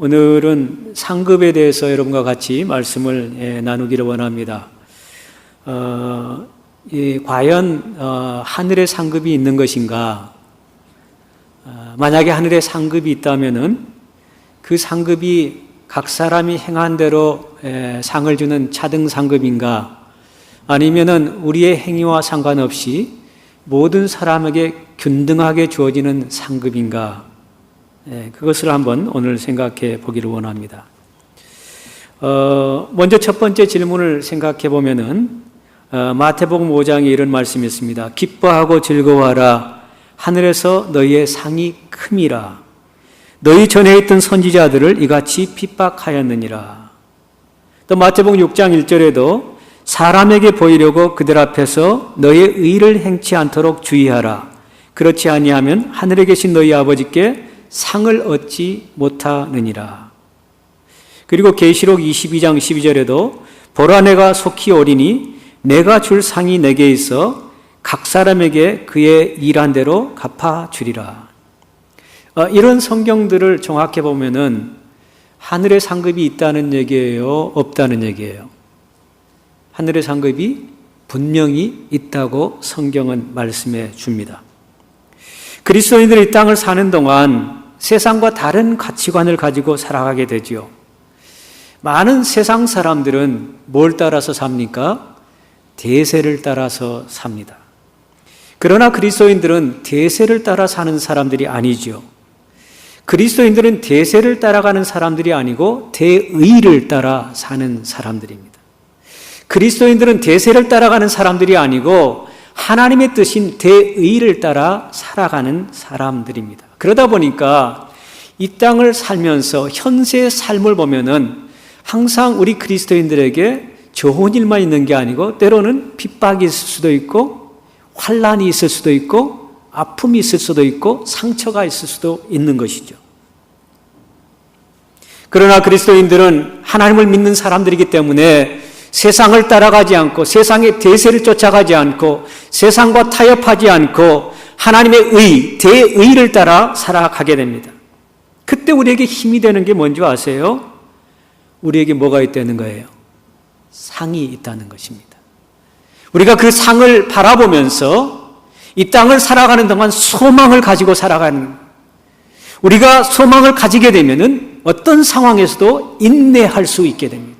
오늘은 상급에 대해서 여러분과 같이 말씀을 나누기를 원합니다. 과연 하늘에 상급이 있는 것인가? 만약에 하늘에 상급이 있다면은 그 상급이 각 사람이 행한 대로 상을 주는 차등 상급인가? 아니면은 우리의 행위와 상관없이 모든 사람에게 균등하게 주어지는 상급인가? 그것을 한번 오늘 생각해 보기를 원합니다. 먼저 첫 번째 질문을 생각해 보면은 마태복음 5장에 이런 말씀이 있습니다. 기뻐하고 즐거워하라. 하늘에서 너희의 상이 큼이라. 너희 전에 있던 선지자들을 이같이 핍박하였느니라. 또 마태복음 6장 1절에도 사람에게 보이려고 그들 앞에서 너희의 의를 행치 않도록 주의하라. 그렇지 아니하면 하늘에 계신 너희 아버지께 상을 얻지 못하느니라. 그리고 계시록 22장 12절에도 보라 내가 속히 오리니 내가 줄 상이 내게 있어 각 사람에게 그의 일한 대로 갚아주리라. 이런 성경들을 종합해 보면은 하늘의 상급이 있다는 얘기예요, 없다는 얘기예요? 하늘의 상급이 분명히 있다고 성경은 말씀해 줍니다. 그리스도인들이 이 땅을 사는 동안 세상과 다른 가치관을 가지고 살아가게 되지요. 많은 세상 사람들은 뭘 따라서 삽니까? 대세를 따라서 삽니다. 그러나 그리스도인들은 대세를 따라 사는 사람들이 아니지요. 그리스도인들은 대세를 따라가는 사람들이 아니고 대의를 따라 사는 사람들입니다. 그리스도인들은 대세를 따라가는 사람들이 아니고 하나님의 뜻인 대의를 따라 살아가는 사람들입니다. 그러다 보니까 이 땅을 살면서 현세의 삶을 보면은 항상 우리 그리스도인들에게 좋은 일만 있는 게 아니고 때로는 핍박이 있을 수도 있고 환난이 있을 수도 있고 아픔이 있을 수도 있고 상처가 있을 수도 있는 것이죠. 그러나 그리스도인들은 하나님을 믿는 사람들이기 때문에 세상을 따라가지 않고 세상의 대세를 쫓아가지 않고 세상과 타협하지 않고 하나님의 의, 대의를 따라 살아가게 됩니다. 그때 우리에게 힘이 되는 게 뭔지 아세요? 우리에게 뭐가 있다는 거예요? 상이 있다는 것입니다. 우리가 그 상을 바라보면서 이 땅을 살아가는 동안 소망을 가지고 살아가는, 우리가 소망을 가지게 되면은 어떤 상황에서도 인내할 수 있게 됩니다.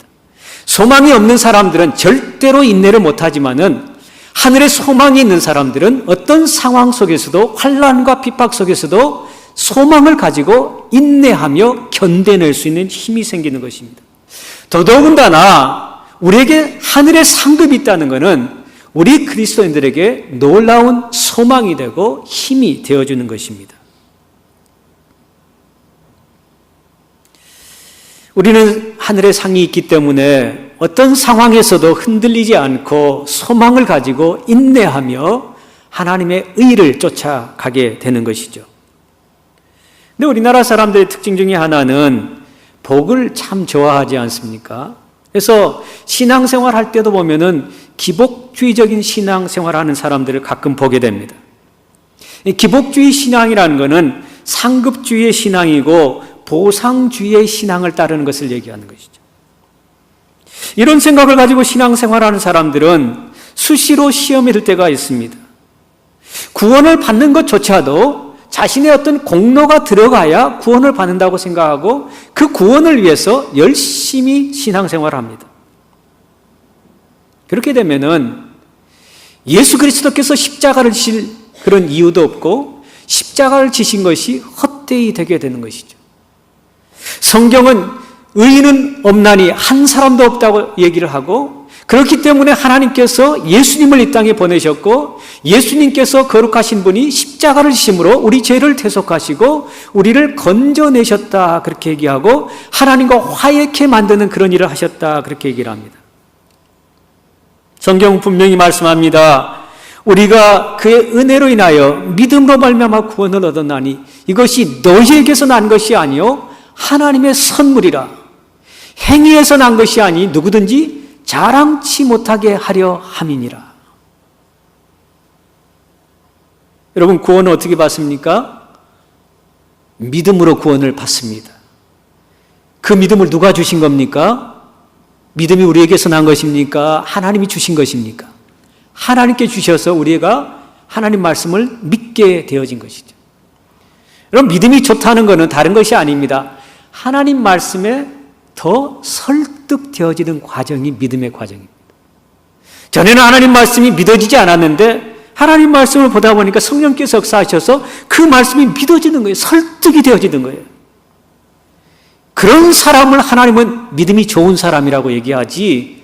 소망이 없는 사람들은 절대로 인내를 못하지만은 하늘에 소망이 있는 사람들은 어떤 상황 속에서도 환난과 핍박 속에서도 소망을 가지고 인내하며 견뎌낼 수 있는 힘이 생기는 것입니다. 더더군다나 우리에게 하늘의 상급이 있다는 것은 우리 그리스도인들에게 놀라운 소망이 되고 힘이 되어주는 것입니다. 우리는 하늘의 상이 있기 때문에 어떤 상황에서도 흔들리지 않고 소망을 가지고 인내하며 하나님의 의를 쫓아가게 되는 것이죠. 근데 우리나라 사람들의 특징 중에 하나는 복을 참 좋아하지 않습니까? 그래서 신앙생활 할 때도 보면은 기복주의적인 신앙생활 하는 사람들을 가끔 보게 됩니다. 기복주의 신앙이라는 것은 상급주의의 신앙이고 보상주의의 신앙을 따르는 것을 얘기하는 것이죠. 이런 생각을 가지고 신앙생활하는 사람들은 수시로 시험에 들 때가 있습니다. 구원을 받는 것조차도 자신의 어떤 공로가 들어가야 구원을 받는다고 생각하고 그 구원을 위해서 열심히 신앙생활을 합니다. 그렇게 되면은 예수 그리스도께서 십자가를 지실 그런 이유도 없고 십자가를 지신 것이 헛되이 되게 되는 것이죠. 성경은 의인은 없나니 한 사람도 없다고 얘기를 하고 그렇기 때문에 하나님께서 예수님을 이 땅에 보내셨고 예수님께서 거룩하신 분이 십자가를 지심으로 우리 죄를 대속하시고 우리를 건져내셨다 그렇게 얘기하고 하나님과 화해케 만드는 그런 일을 하셨다 그렇게 얘기를 합니다. 성경은 분명히 말씀합니다. 우리가 그의 은혜로 인하여 믿음으로 말미암아 구원을 얻었나니 이것이 너희에게서 난 것이 아니요 하나님의 선물이라. 행위에서 난 것이 아니 누구든지 자랑치 못하게 하려 함이니라. 여러분, 구원은 어떻게 받습니까? 믿음으로 구원을 받습니다. 그 믿음을 누가 주신 겁니까? 믿음이 우리에게서 난 것입니까? 하나님이 주신 것입니까? 하나님께 주셔서 우리가 하나님 말씀을 믿게 되어진 것이죠. 여러분, 믿음이 좋다는 것은 다른 것이 아닙니다. 하나님 말씀에 더 설득되어지는 과정이 믿음의 과정입니다. 전에는 하나님 말씀이 믿어지지 않았는데 하나님 말씀을 보다 보니까 성령께서 역사하셔서 그 말씀이 믿어지는 거예요. 설득이 되어지는 거예요. 그런 사람을 하나님은 믿음이 좋은 사람이라고 얘기하지,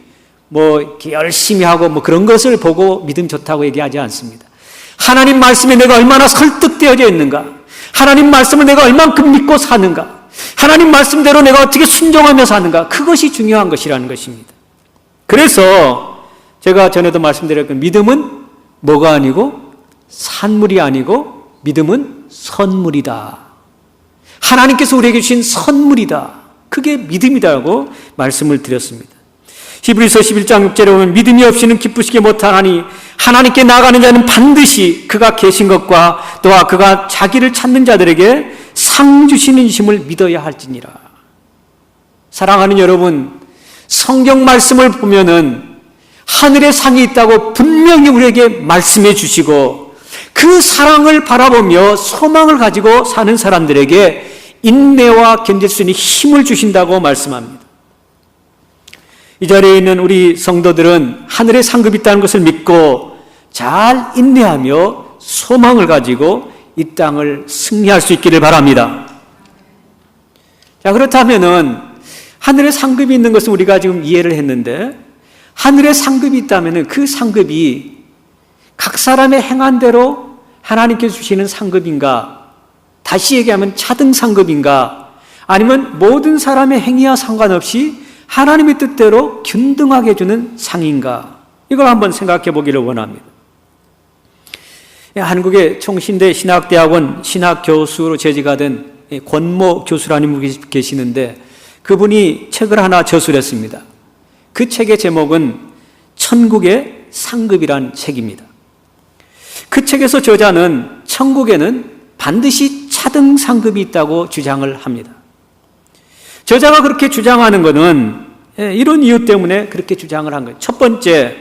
이렇게 열심히 하고 그런 것을 보고 믿음 좋다고 얘기하지 않습니다. 하나님 말씀에 내가 얼마나 설득되어져 있는가, 하나님 말씀을 내가 얼만큼 믿고 사는가, 하나님 말씀대로 내가 어떻게 순종하며 사는가, 그것이 중요한 것이라는 것입니다. 그래서 제가 전에도 말씀드렸고, 믿음은 뭐가 아니고 산물이 아니고 믿음은 선물이다. 하나님께서 우리에게 주신 선물이다. 그게 믿음이다라고 말씀을 드렸습니다. 히브리서 11장 6절에 보면 믿음이 없이는 기쁘시게 못하나니 하나님께 나아가는 자는 반드시 그가 계신 것과 또한 그가 자기를 찾는 자들에게 상 주시는 이심을 믿어야 할지니라. 사랑하는 여러분, 성경 말씀을 보면은 하늘에 상이 있다고 분명히 우리에게 말씀해 주시고 그 사랑을 바라보며 소망을 가지고 사는 사람들에게 인내와 견딜 수 있는 힘을 주신다고 말씀합니다. 이 자리에 있는 우리 성도들은 하늘에 상급이 있다는 것을 믿고 잘 인내하며 소망을 가지고 이 땅을 승리할 수 있기를 바랍니다. 자, 그렇다면은 하늘에 상급이 있는 것을 우리가 지금 이해를 했는데, 하늘에 상급이 있다면은 그 상급이 각 사람의 행한 대로 하나님께서 주시는 상급인가, 다시 얘기하면 차등 상급인가, 아니면 모든 사람의 행위와 상관없이 하나님의 뜻대로 균등하게 주는 상인가, 이걸 한번 생각해 보기를 원합니다. 한국의 총신대 신학대학원 신학교수로 재직가 된 권모 교수라는 분이 계시는데, 그분이 책을 하나 저술했습니다. 그 책의 제목은 천국의 상급이란 책입니다. 그 책에서 저자는 천국에는 반드시 차등 상급이 있다고 주장을 합니다. 저자가 그렇게 주장하는 것은 이런 이유 때문에 그렇게 주장을 한 거예요. 첫 번째,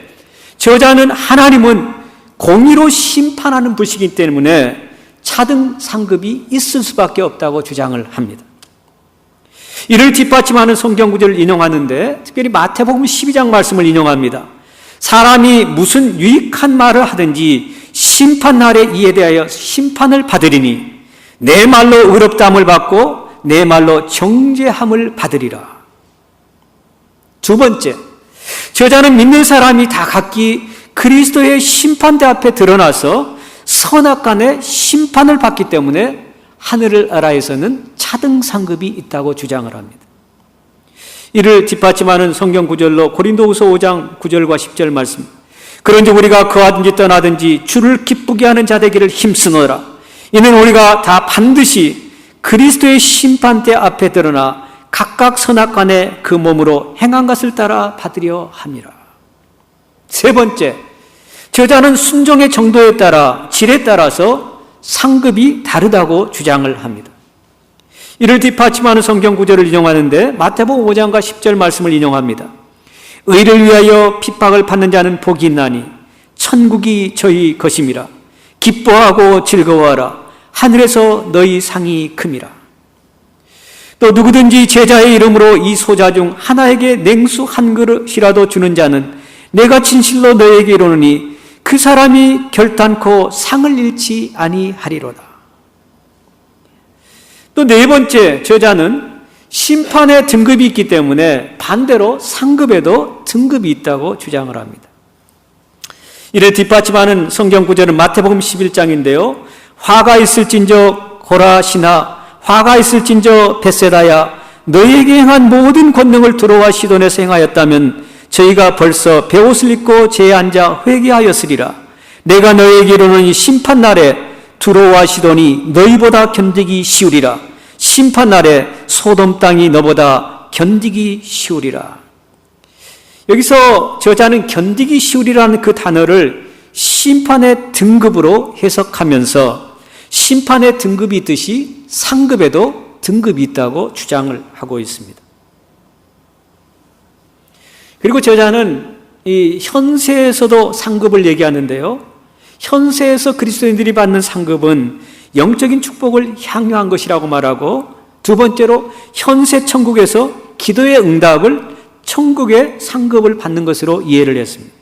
저자는 하나님은 공의로 심판하는 분이기 때문에 차등 상급이 있을 수밖에 없다고 주장을 합니다. 이를 뒷받침하는 성경 구절을 인용하는데 특별히 마태복음 12장 말씀을 인용합니다. 사람이 무슨 유익한 말을 하든지 심판날에 이에 대하여 심판을 받으리니 내 말로 의롭다함을 받고 내 말로 정죄함을 받으리라. 두 번째, 저자는 믿는 사람이 다 각기 그리스도의 심판대 앞에 드러나서 선악간의 심판을 받기 때문에 하늘 나라에서는 차등 상급이 있다고 주장을 합니다. 이를 뒷받침하는 성경 구절로 고린도후서 5장 9절과 10절 말씀, 그런즉 우리가 거하든지 떠나든지 주를 기쁘게 하는 자 되기를 힘쓰노라. 이는 우리가 다 반드시 그리스도의 심판대 앞에 드러나 각각 선악간에 그 몸으로 행한 것을 따라 받으려 함이라. 세 번째, 저자는 순종의 정도에 따라 질에 따라서 상급이 다르다고 주장을 합니다. 이를 뒷받침하는 성경 구절을 인용하는데 마태복음 5장과 10절 말씀을 인용합니다. 의를 위하여 핍박을 받는 자는 복이 있나니 천국이 저희 것임이라. 기뻐하고 즐거워하라. 하늘에서 너희 상이 큼이라. 또 누구든지 제자의 이름으로 이 소자 중 하나에게 냉수 한 그릇이라도 주는 자는 내가 진실로 너에게 이르노니 그 사람이 결단코 상을 잃지 아니하리로다. 또 네 번째, 저자는 심판의 등급이 있기 때문에 반대로 상급에도 등급이 있다고 주장을 합니다. 이를 뒷받침하는 성경 구절은 마태복음 11장인데요. 화가 있을진저 고라시나 화가 있을진저 벳세다야 너희에게 행한 모든 권능을 두로와 시돈에서 행하였다면 저희가 벌써 베옷을 입고 제에 앉아 회개하였으리라. 내가 너희에게 이르노니 심판날에 두로와 시돈이 너희보다 견디기 쉬우리라. 심판날에 소돔 땅이 너보다 견디기 쉬우리라. 여기서 저자는 견디기 쉬우리라는 그 단어를 심판의 등급으로 해석하면서 심판의 등급이 있듯이 상급에도 등급이 있다고 주장을 하고 있습니다. 그리고 저자는 이 현세에서도 상급을 얘기하는데요. 현세에서 그리스도인들이 받는 상급은 영적인 축복을 향유한 것이라고 말하고, 두 번째로 현세 천국에서 기도의 응답을 천국의 상급을 받는 것으로 이해를 했습니다.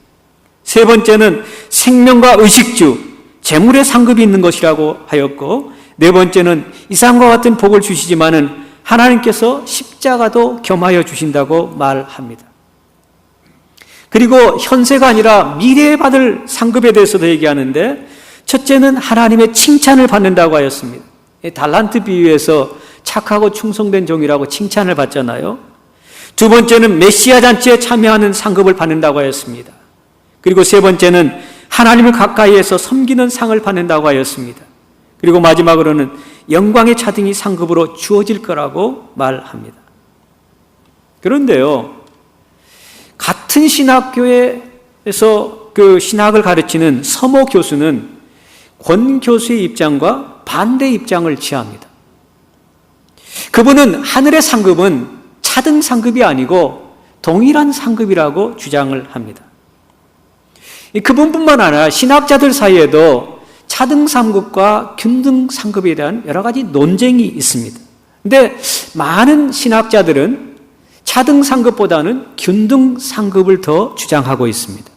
세 번째는 생명과 의식주, 재물의 상급이 있는 것이라고 하였고, 네 번째는 이상과 같은 복을 주시지만은 하나님께서 십자가도 겸하여 주신다고 말합니다. 그리고 현세가 아니라 미래에 받을 상급에 대해서도 얘기하는데, 첫째는 하나님의 칭찬을 받는다고 하였습니다. 달란트 비유에서 착하고 충성된 종이라고 칭찬을 받잖아요. 두 번째는 메시아 잔치에 참여하는 상급을 받는다고 하였습니다. 그리고 세 번째는 하나님을 가까이에서 섬기는 상을 받는다고 하였습니다. 그리고 마지막으로는 영광의 차등이 상급으로 주어질 거라고 말합니다. 그런데요, 같은 신학교에서 그 신학을 가르치는 서모 교수는 권 교수의 입장과 반대 입장을 취합니다. 그분은 하늘의 상급은 차등 상급이 아니고 동일한 상급이라고 주장을 합니다. 그분뿐만 아니라 신학자들 사이에도 차등 상급과 균등 상급에 대한 여러 가지 논쟁이 있습니다. 그런데 많은 신학자들은 차등 상급보다는 균등 상급을 더 주장하고 있습니다.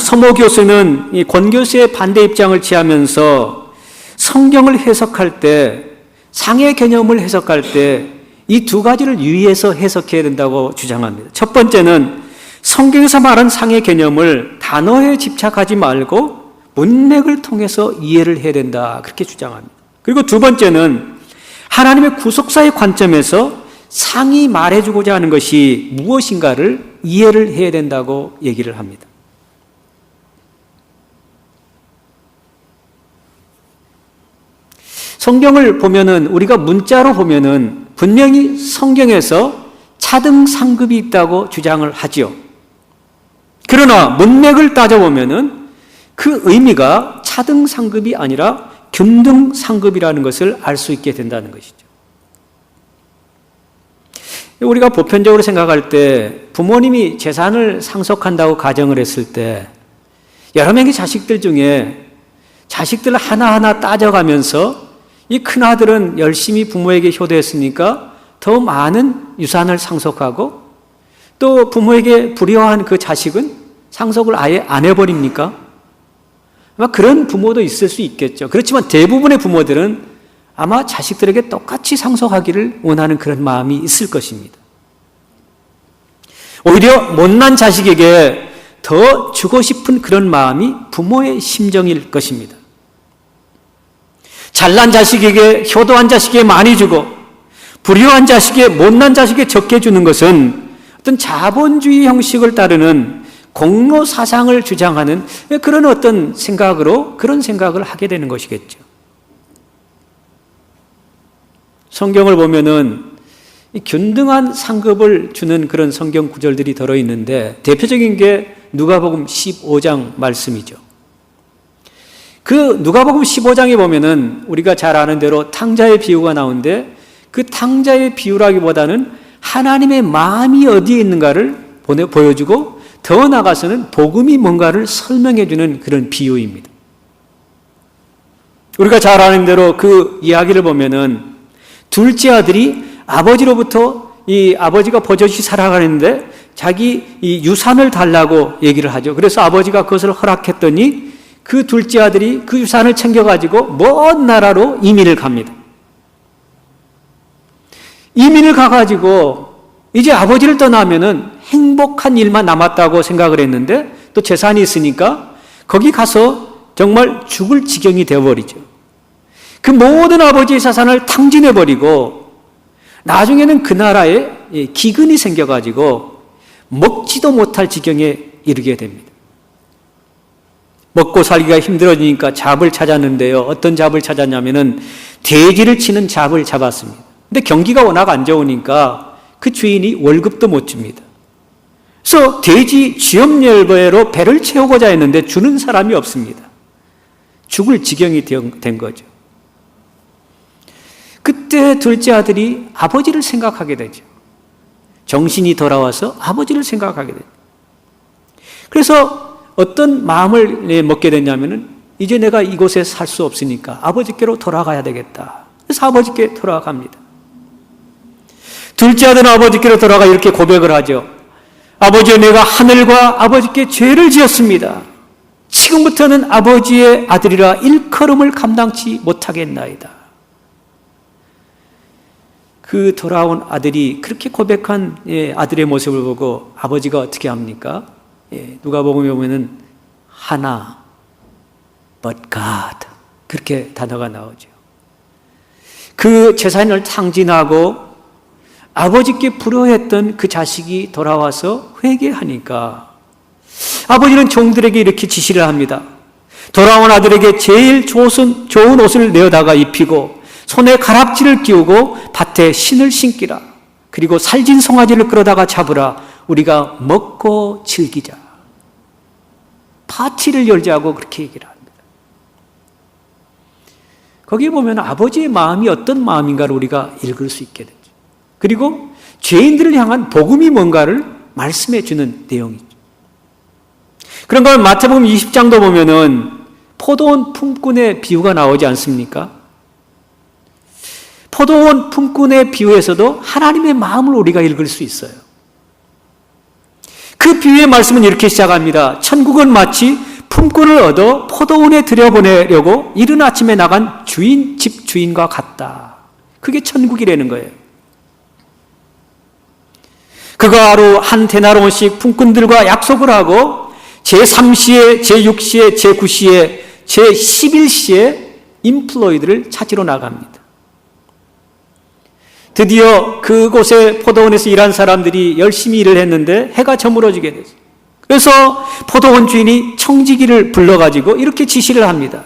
서모 교수는 이 권 교수의 반대 입장을 취하면서 성경을 해석할 때, 상의 개념을 해석할 때 이 두 가지를 유의해서 해석해야 된다고 주장합니다. 첫 번째는 성경에서 말한 상의 개념을 단어에 집착하지 말고 문맥을 통해서 이해를 해야 된다, 그렇게 주장합니다. 그리고 두 번째는 하나님의 구속사의 관점에서 상이 말해주고자 하는 것이 무엇인가를 이해를 해야 된다고 얘기를 합니다. 성경을 보면은, 우리가 문자로 보면은 분명히 성경에서 차등 상급이 있다고 주장을 하지요. 그러나 문맥을 따져보면은 그 의미가 차등 상급이 아니라 균등 상급이라는 것을 알 수 있게 된다는 것이죠. 우리가 보편적으로 생각할 때 부모님이 재산을 상속한다고 가정을 했을 때 여러 명의 자식들 중에 자식들 하나하나 따져가면서 이 큰아들은 열심히 부모에게 효도했으니까 더 많은 유산을 상속하고, 또 부모에게 불효한 그 자식은 상속을 아예 안 해버립니까? 아마 그런 부모도 있을 수 있겠죠. 그렇지만 대부분의 부모들은 아마 자식들에게 똑같이 상속하기를 원하는 그런 마음이 있을 것입니다. 오히려 못난 자식에게 더 주고 싶은 그런 마음이 부모의 심정일 것입니다. 잘난 자식에게, 효도한 자식에게 많이 주고 불효한 자식에게, 못난 자식에게 적게 주는 것은 어떤 자본주의 형식을 따르는 공로 사상을 주장하는 그런 어떤 생각으로 그런 생각을 하게 되는 것이겠죠. 성경을 보면은 이 균등한 상급을 주는 그런 성경 구절들이 들어있는데, 대표적인 게 누가복음 15장 말씀이죠. 그 누가복음 15장에 보면은 우리가 잘 아는 대로 탕자의 비유가 나오는데, 그 탕자의 비유라기보다는 하나님의 마음이 어디에 있는가를 보여주고, 더 나아가서는 복음이 뭔가를 설명해 주는 그런 비유입니다. 우리가 잘 아는 대로 그 이야기를 보면은 둘째 아들이 아버지로부터, 이 아버지가 버젓이 살아가는데 자기 이 유산을 달라고 얘기를 하죠. 그래서 아버지가 그것을 허락했더니 그 둘째 아들이 그 유산을 챙겨가지고 먼 나라로 이민을 갑니다. 이민을 가가지고 이제 아버지를 떠나면은 행복한 일만 남았다고 생각을 했는데, 또 재산이 있으니까 거기 가서 정말 죽을 지경이 되어버리죠. 그 모든 아버지의 자산을 탕진해버리고 나중에는 그 나라에 기근이 생겨가지고 먹지도 못할 지경에 이르게 됩니다. 먹고 살기가 힘들어지니까 잡을 찾았는데요. 어떤 잡을 찾았냐면은 돼지를 치는 잡을 잡았습니다. 근데 경기가 워낙 안 좋으니까 그 주인이 월급도 못 줍니다. 그래서 돼지 쥐염열배로 배를 채우고자 했는데 주는 사람이 없습니다. 죽을 지경이 된 거죠. 그때 둘째 아들이 아버지를 생각하게 되죠. 정신이 돌아와서 아버지를 생각하게 되죠. 그래서 어떤 마음을 먹게 됐냐면은 이제 내가 이곳에 살 수 없으니까 아버지께로 돌아가야 되겠다. 그래서 아버지께 돌아갑니다. 둘째 아들은 아버지께로 돌아가 이렇게 고백을 하죠. 아버지, 내가 하늘과 아버지께 죄를 지었습니다. 지금부터는 아버지의 아들이라 일컬음을 감당치 못하겠나이다. 그 돌아온 아들이 그렇게 고백한 아들의 모습을 보고 아버지가 어떻게 합니까? 누가복음에 보면은 하나 but God 그렇게 단어가 나오죠. 그 재산을 탕진하고 아버지께 불효했던 그 자식이 돌아와서 회개하니까 아버지는 종들에게 이렇게 지시를 합니다. 돌아온 아들에게 제일 좋은 옷을 내어다가 입히고 손에 가락지를 끼우고 밭에 신을 신기라. 그리고 살진 송아지를 끌어다가 잡으라. 우리가 먹고 즐기자. 파티를 열자고 그렇게 얘기를 합니다. 거기에 보면 아버지의 마음이 어떤 마음인가를 우리가 읽을 수 있게 되죠. 그리고 죄인들을 향한 복음이 뭔가를 말씀해 주는 내용이죠. 그런 걸 마태복음 20장도 보면은 포도원 품꾼의 비유가 나오지 않습니까? 포도원 품꾼의 비유에서도 하나님의 마음을 우리가 읽을 수 있어요. 그 비유의 말씀은 이렇게 시작합니다. 천국은 마치 품꾼을 얻어 포도원에 들여보내려고 이른 아침에 나간 집 주인과 같다. 그게 천국이라는 거예요. 그가 하루 한 데나리온씩 품꾼들과 약속을 하고 제3시에, 제6시에, 제9시에, 제11시에 임플로이드를 찾으러 나갑니다. 드디어 그곳에 포도원에서 일한 사람들이 열심히 일을 했는데 해가 저물어지게 되죠. 그래서 포도원 주인이 청지기를 불러가지고 이렇게 지시를 합니다.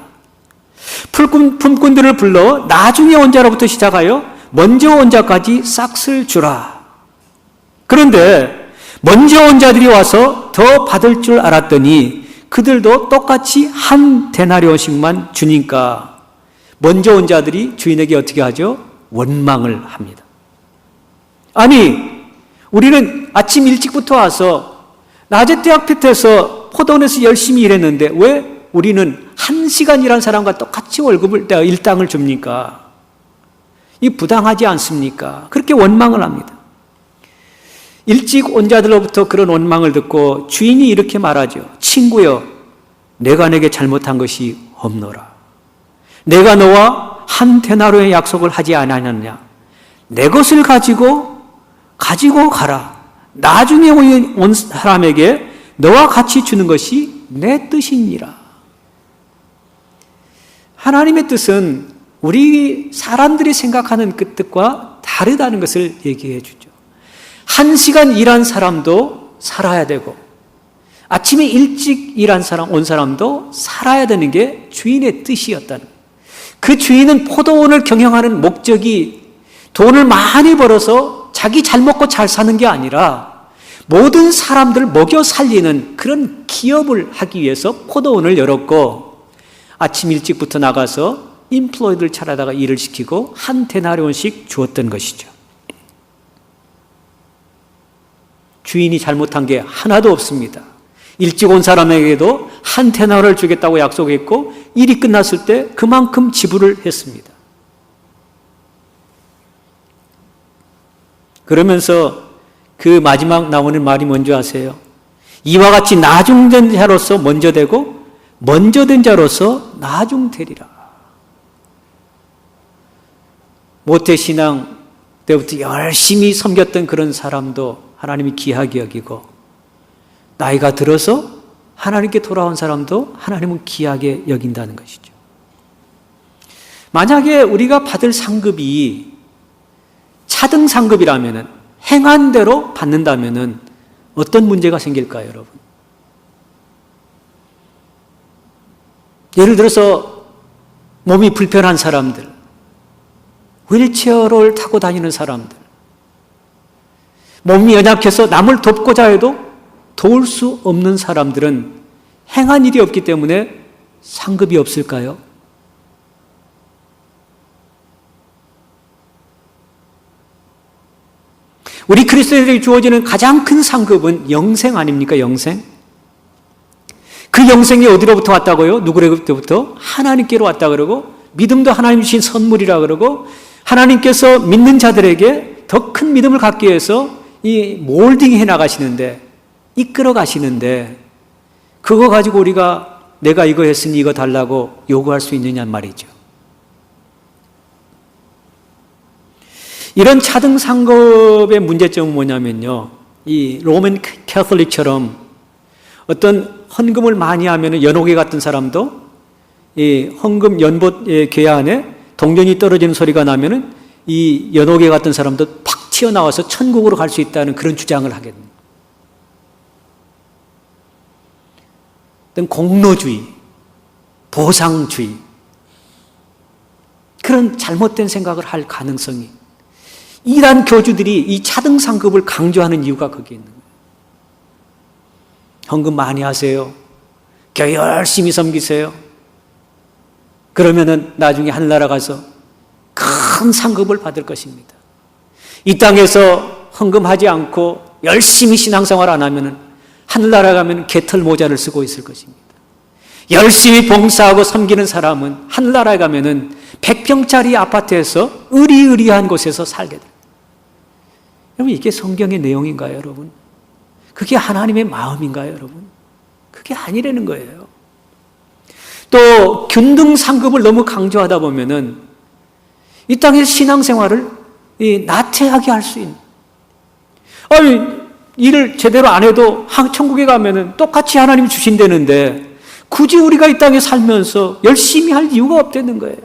품꾼들을 불러 나중에 온 자로부터 시작하여 먼저 온 자까지 싹을 주라. 그런데 먼저 온 자들이 와서 더 받을 줄 알았더니 그들도 똑같이 한 데나리온씩만 주니까 먼저 온 자들이 주인에게 어떻게 하죠? 원망을 합니다. 아니, 우리는 아침 일찍부터 와서 낮에 때 앞에서 포도원에서 열심히 일했는데 왜 우리는 1시간 일한 사람과 똑같이 월급을, 일당을 줍니까? 이 부당하지 않습니까? 그렇게 원망을 합니다. 일찍 온 자들로부터 그런 원망을 듣고 주인이 이렇게 말하죠. 친구여, 내가 내게 잘못한 것이 없노라. 내가 너와 한 데나리온의 약속을 하지 않았느냐? 내 것을 가지고 가라. 나중에 온 사람에게 너와 같이 주는 것이 내 뜻이니라. 하나님의 뜻은 우리 사람들이 생각하는 그 뜻과 다르다는 것을 얘기해 주죠. 1시간 일한 사람도 살아야 되고 아침에 일찍 온 사람도 살아야 되는 게 주인의 뜻이었다는 거예요. 그 주인은 포도원을 경영하는 목적이 돈을 많이 벌어서 자기 잘 먹고 잘 사는 게 아니라 모든 사람들을 먹여 살리는 그런 기업을 하기 위해서 포도원을 열었고 아침 일찍부터 나가서 임플로이드를 찾아다가 일을 시키고 한 데나리온씩 주었던 것이죠. 주인이 잘못한 게 하나도 없습니다. 일찍 온 사람에게도 한 데나리온을 주겠다고 약속했고 일이 끝났을 때 그만큼 지불을 했습니다. 그러면서 그 마지막 나오는 말이 뭔지 아세요? 이와 같이 나중된 자로서 먼저 되고 먼저 된 자로서 나중되리라. 모태신앙 때부터 열심히 섬겼던 그런 사람도 하나님이 귀하게 여기고 나이가 들어서 하나님께 돌아온 사람도 하나님은 귀하게 여긴다는 것이죠. 만약에 우리가 받을 상급이 차등 상급이라면 행한 대로 받는다면 어떤 문제가 생길까요, 여러분? 예를 들어서 몸이 불편한 사람들, 휠체어를 타고 다니는 사람들, 몸이 연약해서 남을 돕고자 해도 도울 수 없는 사람들은 행한 일이 없기 때문에 상급이 없을까요? 우리 그리스도인에게 주어지는 가장 큰 상급은 영생 아닙니까? 영생. 그 영생이 어디로부터 왔다고요? 누구로부터? 하나님께로 왔다 그러고, 믿음도 하나님 주신 선물이라 그러고, 하나님께서 믿는 자들에게 더 큰 믿음을 갖기 위해서 이 몰딩 해 나가시는데, 이끌어 가시는데, 그거 가지고 우리가 내가 이거 했으니 이거 달라고 요구할 수 있느냐 말이죠. 이런 차등 상급의 문제점은 뭐냐면요, 이 로맨 캐톨릭처럼 어떤 헌금을 많이 하면 연옥에 같은 사람도 이 헌금 연못 궤 안에 동전이 떨어지는 소리가 나면은 이 연옥에 같은 사람도 팍 튀어나와서 천국으로 갈 수 있다는 그런 주장을 하게 됩니다. 어떤 공로주의, 보상주의, 그런 잘못된 생각을 할 가능성이, 이러한 교주들이 이 차등 상급을 강조하는 이유가 거기에 있는 거예요. 헌금 많이 하세요. 교회 열심히 섬기세요. 그러면은 나중에 하늘나라 가서 큰 상급을 받을 것입니다. 이 땅에서 헌금하지 않고 열심히 신앙생활 안 하면은 하늘나라 가면 개털 모자를 쓰고 있을 것입니다. 열심히 봉사하고 섬기는 사람은 하늘나라에 가면은 100평짜리 아파트에서 으리으리한 곳에서 살게 됩니다. 여러분, 이게 성경의 내용인가요, 여러분? 그게 하나님의 마음인가요, 여러분? 그게 아니라는 거예요. 또 균등 상급을 너무 강조하다 보면은 이 땅에서 신앙생활을 나태하게 할 수 있는, 일을 제대로 안 해도 천국에 가면은 똑같이 하나님이 주신다는데 굳이 우리가 이 땅에 살면서 열심히 할 이유가 없다는 거예요.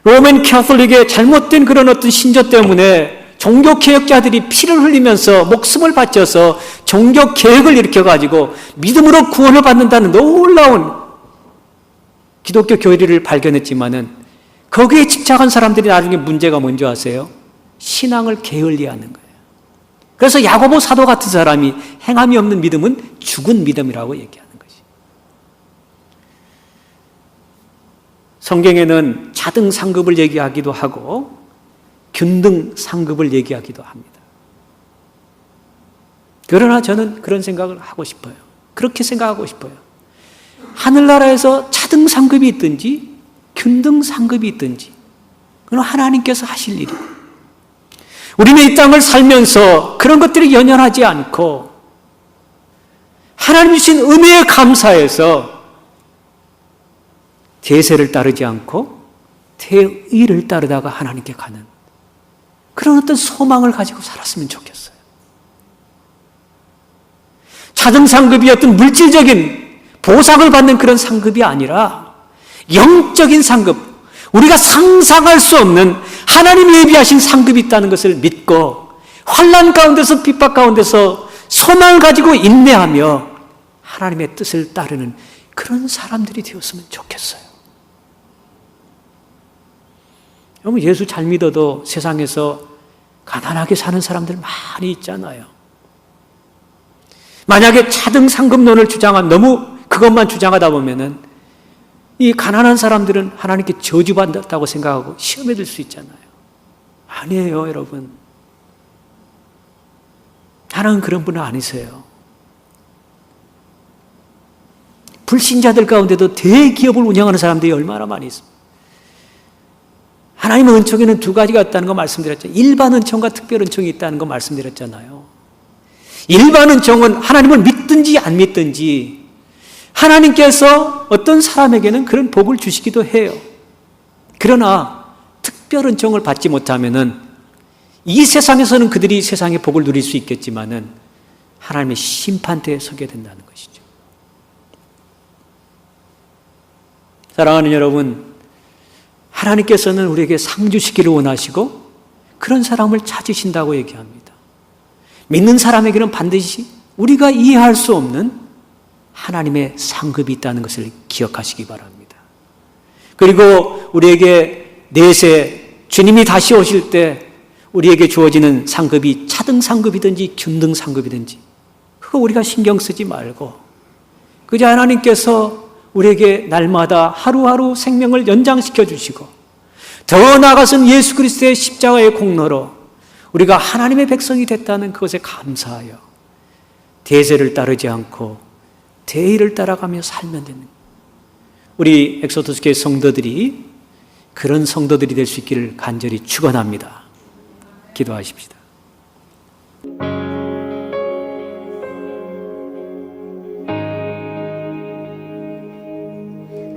로맨 캐톨릭의 잘못된 그런 어떤 신조 때문에 종교개혁자들이 피를 흘리면서 목숨을 바쳐서 종교개혁을 일으켜가지고 믿음으로 구원을 받는다는 놀라운 기독교 교리를 발견했지만은 거기에 집착한 사람들이 나중에 문제가 뭔지 아세요? 신앙을 게을리하는 거예요. 그래서 야고보 사도 같은 사람이 행함이 없는 믿음은 죽은 믿음이라고 얘기하는 것이. 성경에는 차등 상급을 얘기하기도 하고 균등 상급을 얘기하기도 합니다. 그러나 저는 그런 생각을 하고 싶어요. 그렇게 생각하고 싶어요. 하늘나라에서 차등 상급이 있든지 균등 상급이 있든지 그건 하나님께서 하실 일이에요. 우리는 이 땅을 살면서 그런 것들이 연연하지 않고 하나님 주신 은혜에 감사해서 대세를 따르지 않고 대의를 따르다가 하나님께 가는 그런 어떤 소망을 가지고 살았으면 좋겠어요. 차등 상급이 어떤 물질적인 보상을 받는 그런 상급이 아니라 영적인 상급, 우리가 상상할 수 없는 하나님이 예비하신 상급이 있다는 것을 믿고 환난 가운데서 핍박 가운데서 소망을 가지고 인내하며 하나님의 뜻을 따르는 그런 사람들이 되었으면 좋겠어요. 여러분, 예수 잘 믿어도 세상에서 가난하게 사는 사람들 많이 있잖아요. 만약에 차등 상급론을 너무 그것만 주장하다 보면은 이 가난한 사람들은 하나님께 저주받았다고 생각하고 시험에 들 수 있잖아요. 아니에요, 여러분. 하나님은 그런 분은 아니세요. 불신자들 가운데도 대기업을 운영하는 사람들이 얼마나 많이 있습니다. 하나님의 은총에는 두 가지가 있다는 거 말씀드렸죠. 일반 은총과 특별 은총이 있다는 거 말씀드렸잖아요. 일반 은총은 하나님을 믿든지 안 믿든지 하나님께서 어떤 사람에게는 그런 복을 주시기도 해요. 그러나 특별 은총을 받지 못하면은 이 세상에서는 그들이 세상의 복을 누릴 수 있겠지만은 하나님의 심판대에 서게 된다는 것이죠. 사랑하는 여러분, 하나님께서는 우리에게 상 주시기를 원하시고 그런 사람을 찾으신다고 얘기합니다. 믿는 사람에게는 반드시 우리가 이해할 수 없는 하나님의 상급이 있다는 것을 기억하시기 바랍니다. 그리고 우리에게 내세 주님이 다시 오실 때 우리에게 주어지는 상급이 차등 상급이든지 균등 상급이든지 그거 우리가 신경 쓰지 말고 그저 하나님께서 우리에게 날마다 하루하루 생명을 연장시켜 주시고 더 나아가서는 예수 그리스도의 십자가의 공로로 우리가 하나님의 백성이 됐다는 그것에 감사하여 대세를 따르지 않고 대의를 따라가며 살면 되는 거예요. 우리 엑소더스 교회 성도들이 그런 성도들이 될 수 있기를 간절히 축원합니다. 기도하십시다.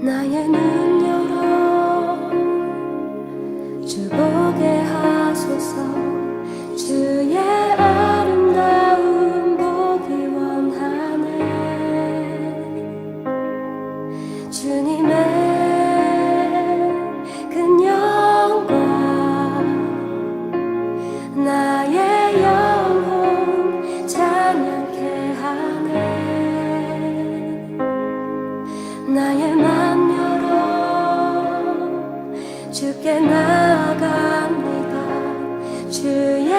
나의 눈 열어 주 보게 하소서. 주의 아름다운 보기 원하네. 주님의 큰 영광 나의 영혼 찬양케 하네. 나의 맘 열어 주께 나아갑니다. 주의